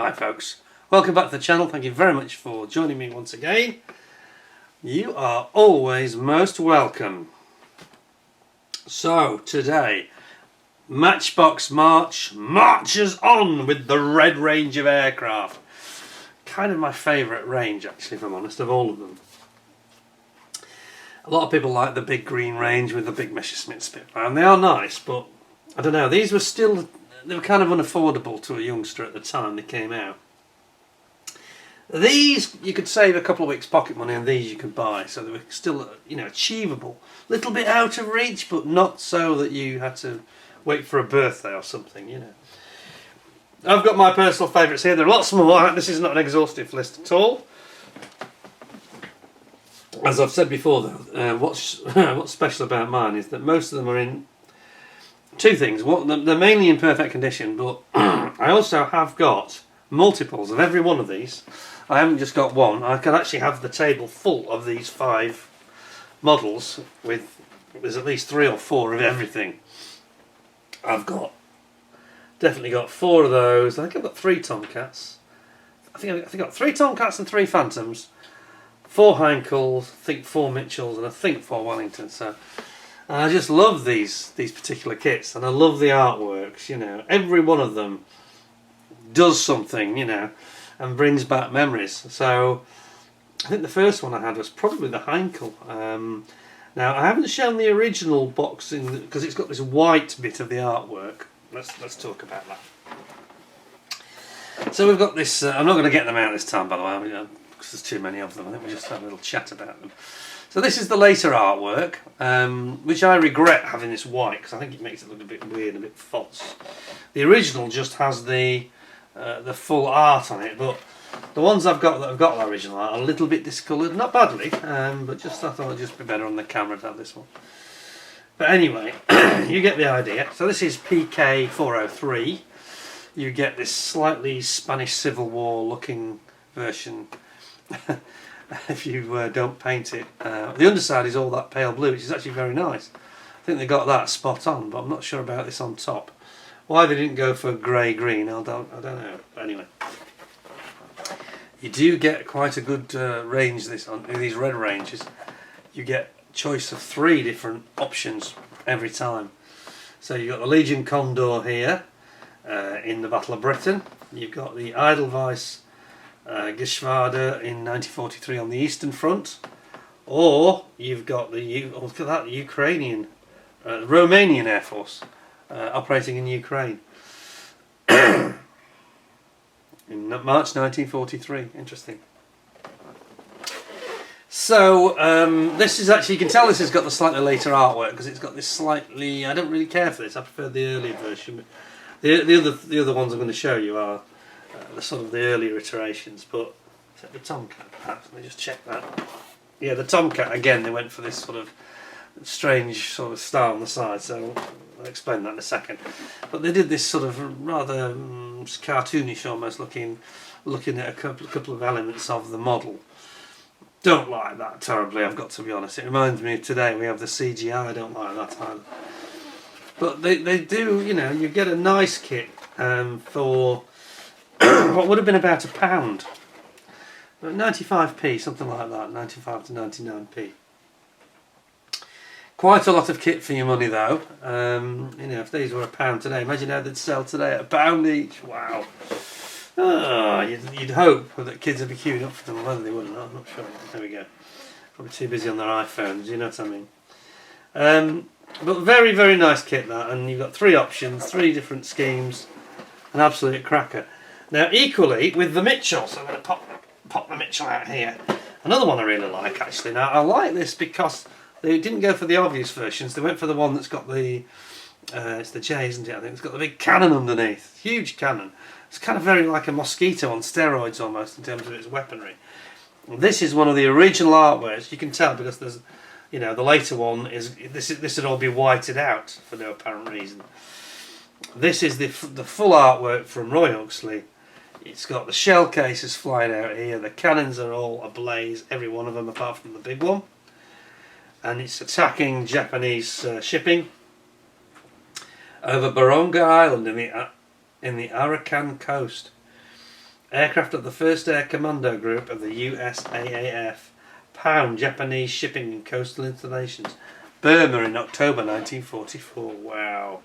Hi folks, welcome back to the channel. Thank you very much for joining me once again. You are always most welcome. So today, Matchbox March marches on with the red range of aircraft. Kind of my favourite range actually, if I'm honest, of all of them. A lot of people like the big green range with the big Messerschmitt Spitfire, and they are nice, but I don't know, these were still, they were kind of unaffordable to a youngster at the time they came out. These you could save a couple of weeks pocket money, and these you could buy, so they were still, you know, achievable. A little bit out of reach, but not so that you had to wait for a birthday or something, you know. I've got my personal favourites here. There are lots more. This is not an exhaustive list at all. As I've said before, though, what's special about mine is that most of them are in two things. They're mainly in perfect condition, but I also have got multiples of every one of these. I haven't just got one. I can actually have the table full of these 5 models with, there's at least 3 or 4 of everything. I've definitely got 4 of those. I think I've got 3 Tomcats. I think I've got 3 Tomcats and 3 Phantoms, 4 Heinkels, I think 4 Mitchells, and I think 4 Wellingtons. So I just love these particular kits, and I love the artworks. You know, every one of them does something, you know, and brings back memories. So I think the first one I had was probably the Heinkel. Now I haven't shown the original box because it's got this white bit of the artwork. Let's talk about that. So we've got this. I'm not going to get them out this time, by the way, because there's too many of them. I think we just have a little chat about them. So this is the later artwork, which I regret having this white because I think it makes it look a bit weird, a bit false. The original just has the full art on it, but the ones I've got that have got the original art are a little bit discoloured, not badly, but just I thought it'd just be better on the camera to have this one. But anyway, you get the idea. So this is PK 403. You get this slightly Spanish Civil War looking version if you don't paint it. The underside is all that pale blue, which is actually very nice. I think they got that spot on, but I'm not sure about this on top. Why they didn't go for grey-green, I don't know. But anyway, you do get quite a good range on these red ranges. You get a choice of 3 different options every time. So you've got the Legion Condor here in the Battle of Britain. You've got the Edelweiss Geschwader in 1943 on the Eastern Front, or you've got the look at that, the Ukrainian, Romanian Air Force operating in Ukraine in March 1943. Interesting. So this is actually, you can tell this has got the slightly later artwork because it's got this slightly. I don't really care for this. I prefer the earlier version. The other ones I'm going to show you are the sort of the earlier iterations. But the Tomcat, perhaps. Let me just check that. Yeah, the Tomcat again. They went for this sort of strange sort of star on the side. So I'll explain that in a second. But they did this sort of rather cartoonish, almost looking at a couple of elements of the model. Don't like that terribly, I've got to be honest. It reminds me of today, we have the CGI, I don't like that either. But they do, you know, you get a nice kit for what would have been about £1. 95p, something like that, 95 to 99p. Quite a lot of kit for your money though. You know, if these were £1 today, imagine how they'd sell today at £1 each. Wow. Oh, you'd hope that kids would be queuing up for them, whether they wouldn't, I'm not sure. There we go. Probably too busy on their iPhones, you know what I mean. But very, very nice kit that, and you've got 3 options, 3 different schemes, an absolute cracker. Now equally with the Mitchell, so I'm going to pop the Mitchell out here. Another one I really like actually. Now I like this because they didn't go for the obvious versions, they went for the one that's got the, it's the J, isn't it? I think it's got the big cannon underneath, huge cannon. It's kind of very like a mosquito on steroids almost in terms of its weaponry. This is one of the original artworks. You can tell because there's, you know, the later one is this would all be whited out for no apparent reason. This is the full artwork from Roy Huxley. It's got the shell cases flying out here. The cannons are all ablaze, every one of them apart from the big one. And it's attacking Japanese shipping over Baronga Island in the Arakan coast. Aircraft of the 1st Air Commando Group of the USAAF, Pound Japanese Shipping and Coastal Installations, Burma in October 1944. Wow,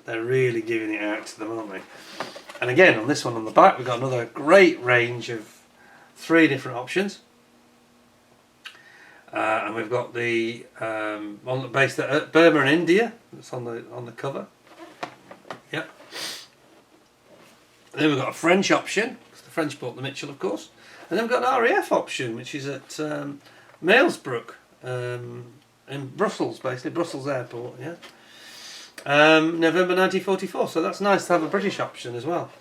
they're really giving it out to them, aren't they? And again, on this one on the back, we've got another great range of 3 different options. And we've got the one based at Burma in India. That's on the cover. Yep. And then we've got a French option. The French bought the Mitchell, of course. And then we've got an RAF option, which is at Mailsbrook in Brussels, basically Brussels Airport. Yeah. November 1944. So that's nice to have a British option as well.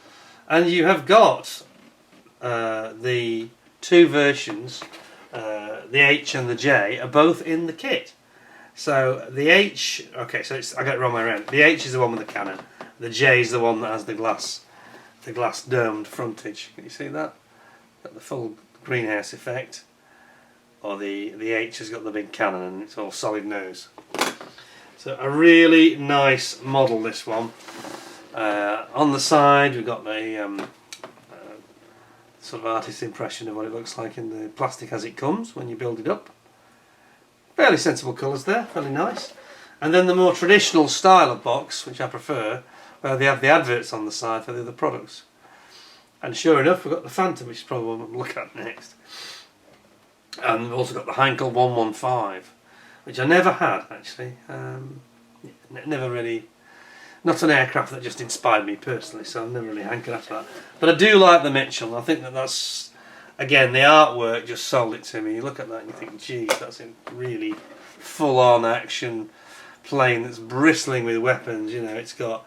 And you have got the 2 versions. The H and the J are both in the kit. So the H, okay, so I got it wrong way around. The H is the one with the cannon. The J is the one that has the glass domed frontage. Can you see that? Got the full greenhouse effect. Or the H has got the big cannon and it's all solid nose. So a really nice model, this one. On the side we've got the sort of artist's impression of what it looks like in the plastic as it comes when you build it up. Fairly sensible colours there, fairly nice. And then the more traditional style of box, which I prefer, where they have the adverts on the side for the other products. And sure enough, we've got the Phantom, which is probably what we'll look at next. And we've also got the Heinkel 115, which I never had actually. Never really. Not an aircraft that just inspired me personally, so I've never really hankered after that. But I do like the Mitchell. I think that's, again, the artwork just sold it to me. You look at that and you think, geez, that's a really full-on action plane that's bristling with weapons. You know, it's got,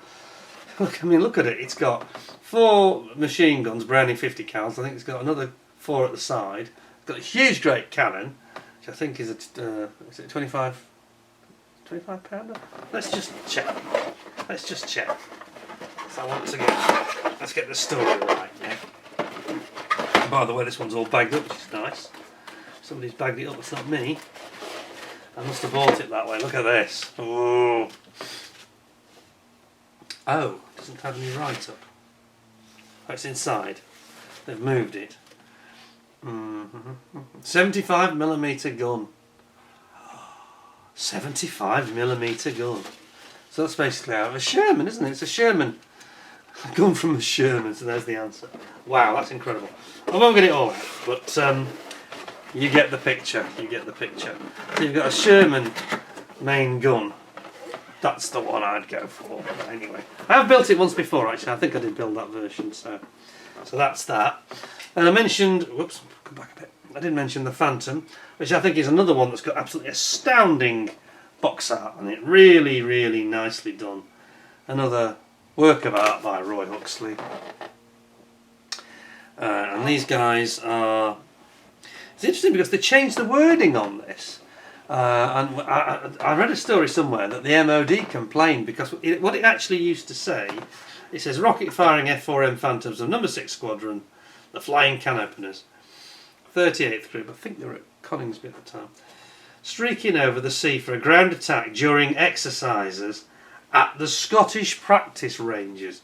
look at it. It's got 4 machine guns, Browning 50 cals. I think it's got another 4 at the side. It's got a huge, great cannon, which I think is a 25 pounder. Let's just check. So once again, let's get the story right. Yeah. By the way, this one's all bagged up, which is nice. Somebody's bagged it up. It's not me. I must have bought it that way. Look at this. Oh, it doesn't have any write up. Oh, it's inside. They've moved it. 75mm gun. 75mm gun. So that's basically out of a Sherman, isn't it? It's a Sherman. A gun from a Sherman, so there's the answer. Wow, that's incredible. I won't get it all out, but you get the picture. So you've got a Sherman main gun. That's the one I'd go for. But anyway, I have built it once before actually. I think I did build that version, so that's that. And I mentioned, whoops, come back a bit. I did mention the Phantom, which I think is another one that's got absolutely astounding box art on it. Really, really nicely done. Another work of art by Roy Huxley. And these guys are... It's interesting because they changed the wording on this. And I read a story somewhere that the MOD complained because what it actually used to say, it says rocket firing F4M Phantoms of number 6 Squadron, the Flying Can Openers, 38th Group, I think they were at Coningsby at the time, streaking over the sea for a ground attack during exercises at the Scottish practice ranges.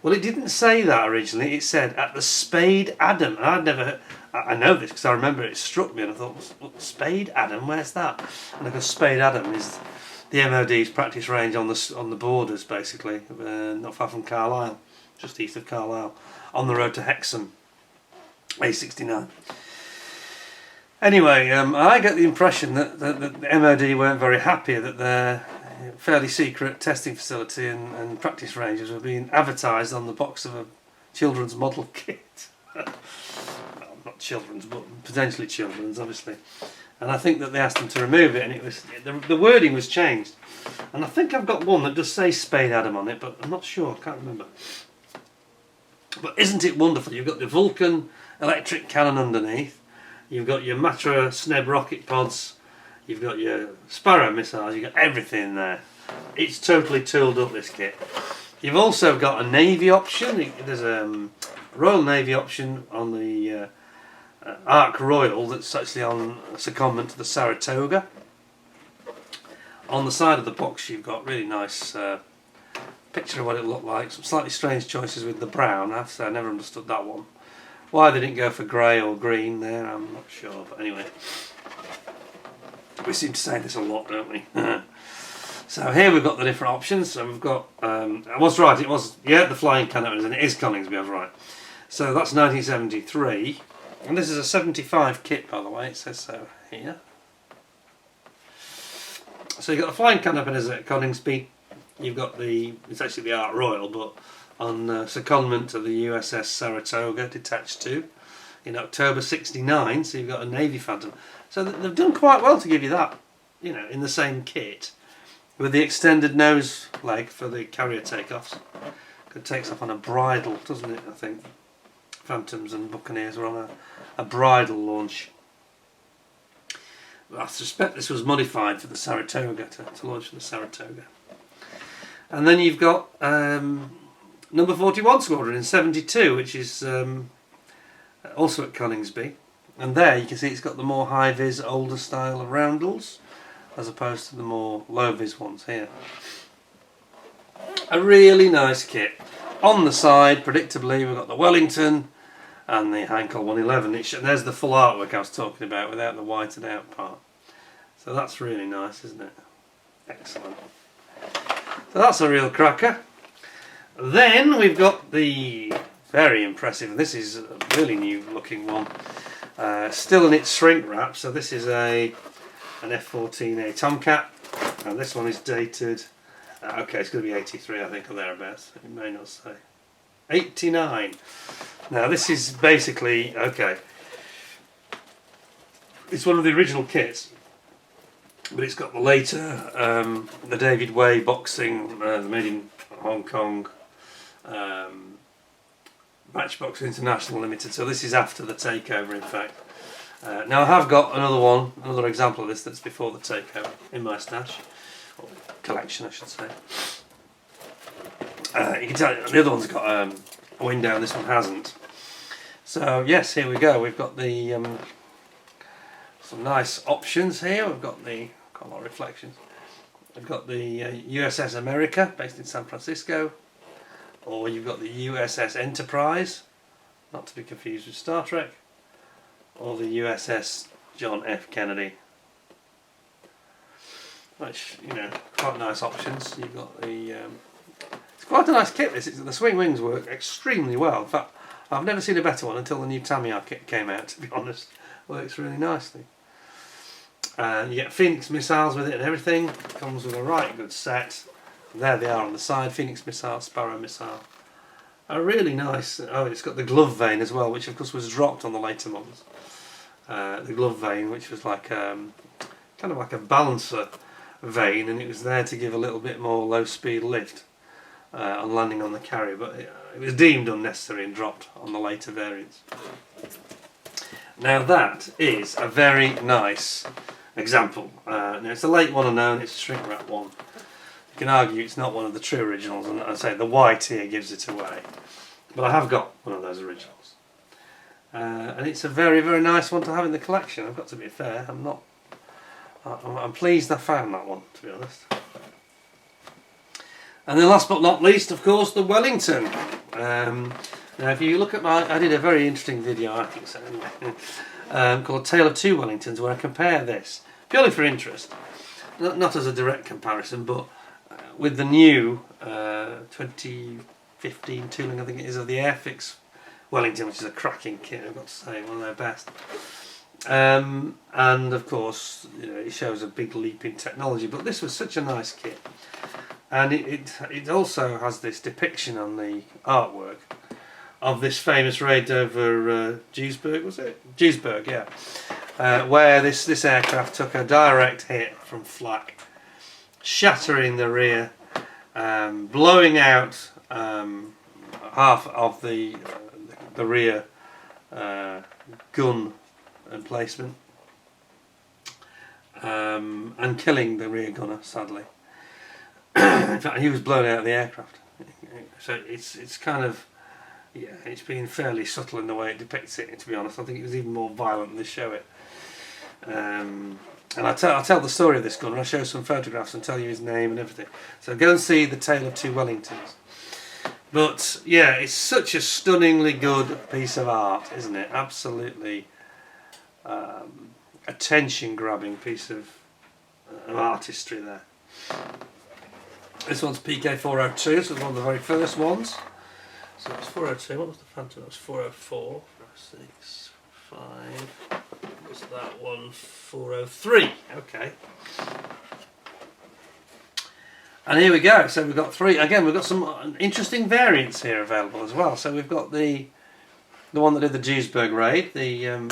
Well, it didn't say that originally. It said at the Spade Adam. And I'd never heard, I know this because I remember it struck me and I thought, what, Spade Adam? Where's that? And because Spade Adam is the MOD's practice range on the borders, basically, not far from Carlisle, just east of Carlisle, on the road to Hexham, A69. Anyway, I get the impression that the MOD weren't very happy that their fairly secret testing facility and practice ranges were being advertised on the box of a children's model kit. Well, not children's, but potentially children's, obviously. And I think that they asked them to remove it, and it was the wording was changed. And I think I've got one that does say Spade Adam on it, but I'm not sure, I can't remember. But isn't it wonderful? You've got the Vulcan electric cannon underneath. You've got your Matra Sneb rocket pods, you've got your Sparrow missiles, you've got everything there. It's totally tooled up, this kit. You've also got a Navy option. There's a Royal Navy option on the Ark Royal that's actually on a secondment to the Saratoga. On the side of the box you've got really nice picture of what it looked like. Some slightly strange choices with the brown. I have to say I never understood that one. Why they didn't go for grey or green there, I'm not sure. But anyway, we seem to say this a lot, don't we? So here we've got the different options. So we've got, I was right, it was, yeah, the Flying Canopers, and it is Coningsby, I was right. So that's 1973, and this is a 75 kit, by the way, it says so here. So you've got the Flying Canopers at Coningsby, you've got the, it's actually the Ark Royal, but on secondment to the USS Saratoga, detached to, in October 69, so you've got a Navy Phantom. So they've done quite well to give you that, you know, in the same kit, with the extended nose leg for the carrier takeoffs. It takes off on a bridle, doesn't it, I think. Phantoms and Buccaneers were on a bridle launch. I suspect this was modified for the Saratoga, to launch for the Saratoga. And then you've got number 41 Squadron in 72, which is also at Coningsby. And there you can see it's got the more high-vis, older style of roundels, as opposed to the more low-vis ones here. A really nice kit. On the side, predictably, we've got the Wellington and the Heinkel 111. There's the full artwork I was talking about without the whited out part. So that's really nice, isn't it? Excellent. So that's a real cracker. Then we've got the very impressive, this is a really new looking one. Still in its shrink wrap, so this is an F-14A Tomcat, and this one is dated, okay, it's going to be 83 I think, or thereabouts, it may not say. 89. Now this is basically, okay, it's one of the original kits, but it's got the later, the David Way boxing, made in Hong Kong, Matchbox International Limited, so this is after the takeover in fact. Now I have got another example of this that's before the takeover in my stash, or collection I should say. You can tell the other one's got a window and this one hasn't. So yes, here we go, we've got the some nice options here. We've got got a lot of reflections. We've got the USS America, based in San Francisco, or you've got the USS Enterprise, not to be confused with Star Trek, or the USS John F. Kennedy. Which, you know, quite nice options. You've got the it's quite a nice kit. The swing wings work extremely well. In fact, I've never seen a better one until the new Tamiya kit came out, to be honest. Works really nicely. You get Phoenix missiles with it and everything. Comes with a right good set. And there they are on the side, Phoenix missile, Sparrow missile. A really nice, oh, it's got the glove vein as well, which of course was dropped on the later models. The glove vein, which was like kind of like a balancer vein, and it was there to give a little bit more low speed lift on landing on the carrier, but it was deemed unnecessary and dropped on the later variants. Now that is a very nice example. Now it's a late one unknown, it's a shrink wrap one. You can argue it's not one of the true originals, and I say the white here gives it away. But I have got one of those originals. And it's a very, very nice one to have in the collection. I've got to be fair, I'm pleased I found that one, to be honest. And then last but not least, of course, the Wellington. Now if you look at I did a very interesting video, I think so anyway, called Tale of Two Wellingtons, where I compare this, purely for interest, not as a direct comparison, but with the new 2015 tooling, I think it is, of the Airfix Wellington, which is a cracking kit, I've got to say, one of their best. And of course, you know, it shows a big leap in technology, but this was such a nice kit. And it also has this depiction on the artwork of this famous raid over Duisburg, was it? Duisburg, yeah. Where this aircraft took a direct hit from flak, shattering the rear, blowing out half of the rear gun emplacement, and killing the rear gunner, sadly. In fact, he was blown out of the aircraft. So it's kind of, yeah, it's been fairly subtle in the way it depicts it, to be honest. I think it was even more violent than they show it. And I'll tell the story of this gun, and I'll show some photographs and tell you his name and everything. So go and see the Tale of Two Wellingtons. But yeah, it's such a stunningly good piece of art, isn't it? Absolutely attention-grabbing piece of artistry there. This one's PK402, so it's one of the very first ones. So it's 402. What was the Phantom? That was 404, 406, 5. What's that one? 403. Okay. And here we go. So we've got 3. Again, we've got some interesting variants here available as well. So we've got the one that did the Duisburg raid, the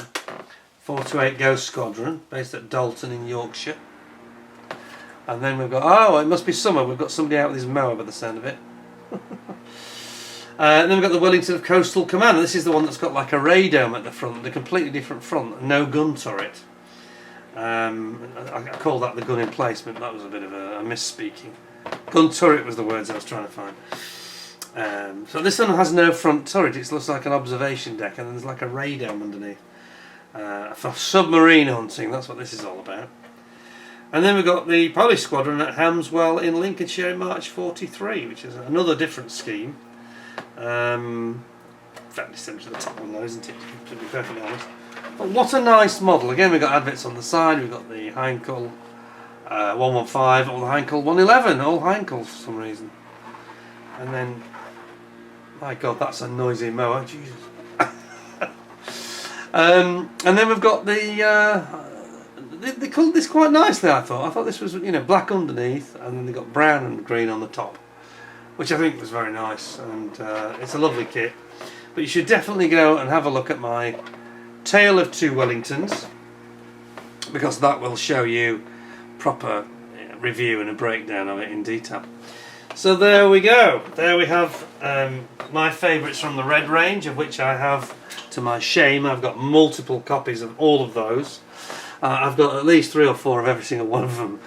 428 Ghost Squadron, based at Dalton in Yorkshire. And then we've got, oh, it must be summer. We've got somebody out with his mower by the sound of it. And then we've got the Wellington of Coastal Command. And this is the one that's got like a radome at the front, a completely different front, no gun turret. I call that the gun emplacement. That was a bit of a misspeaking. Gun turret was the words I was trying to find. So this one has no front turret. It looks like an observation deck, and there's like a radome underneath. For submarine hunting, that's what this is all about. And then we've got the Polish Squadron at Hamswell in Lincolnshire, March 43, which is another different scheme. Fairly similar to the top one though, isn't it, to be perfectly honest. But what a nice model. Again, we've got adverts on the side. We've got the Heinkel 115 or the Heinkel 111, all Heinkels for some reason. And then, my God, that's a noisy mower, Jesus. And then we've got they colored this quite nicely, I thought. I thought this was, you know, black underneath, and then they got brown and green on the top, which I think was very nice, and it's a lovely kit. But you should definitely go and have a look at my Tale of Two Wellingtons, because that will show you proper review and a breakdown of it in detail. So there we go. There we have my favourites from the Red range, of which I have, to my shame, I've got multiple copies of all of those. I've got at least 3 or 4 of every single one of them,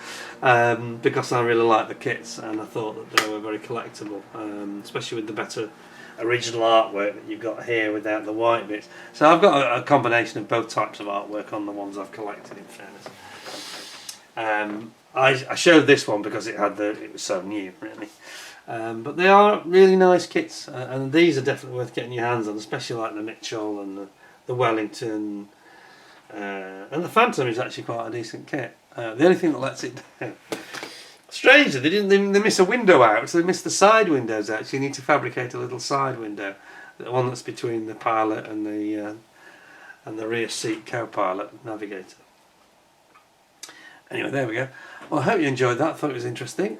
because I really like the kits, and I thought that they were very collectible, especially with the better original artwork that you've got here without the white bits. So I've got a combination of both types of artwork on the ones I've collected, in fairness. I showed this one because it was so new, really. But they are really nice kits, and these are definitely worth getting your hands on, especially like the Mitchell and the Wellington. And the Phantom is actually quite a decent kit. The only thing that lets it down, strangely, they miss a window out, so they miss the side windows out. So you need to fabricate a little side window, the one that's between the pilot and the rear seat co-pilot navigator. Anyway, there we go. Well, I hope you enjoyed that. I thought it was interesting.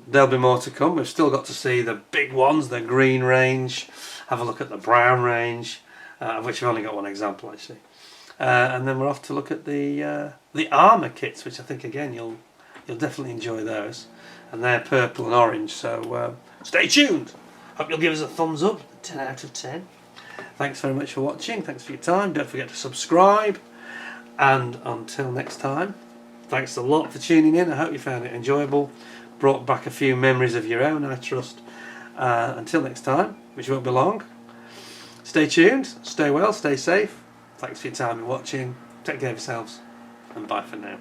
There'll be more to come. We've still got to see the big ones, the green range. Have a look at the brown range, of which I've only got one example actually. And then we're off to look at the armour kits, which I think again you'll definitely enjoy those. And they're purple and orange, so stay tuned. Hope you'll give us a thumbs up, 10 out of 10. Thanks very much for watching. Thanks for your time. Don't forget to subscribe. And until next time, thanks a lot for tuning in. I hope you found it enjoyable. Brought back a few memories of your own, I trust. Until next time, which won't be long. Stay tuned. Stay well. Stay safe. Thanks for your time and watching. Take care of yourselves, and bye for now.